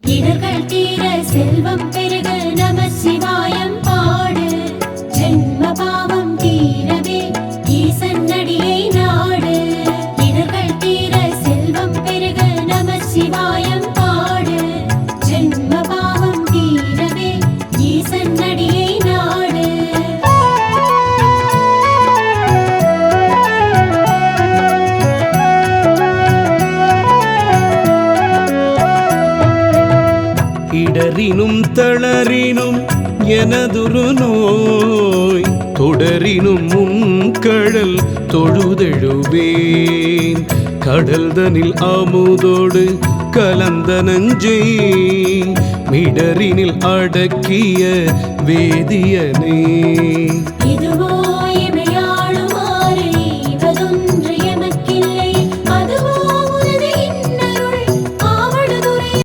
இடர்கள் தீர செல்வம் பெருக நம சிவாயம் பாடு ஜென்ம பாவம் தீரவே ஈசன் அடியை நாடு இடர்கள் தீர செல்வம் பெருக நம சிவாயம் பாடு ஜென்ம பாவம் தீரவே ஈசன் அடியை நாடு இடரினும் தளரினும் எனதுரு நோய் தொடரினும் முன்கடல் தொழுதெழுவேன் கடல்தனில் அமுதோடு கலந்த நஞ்சை மிடரினில் அடக்கிய வேதியனே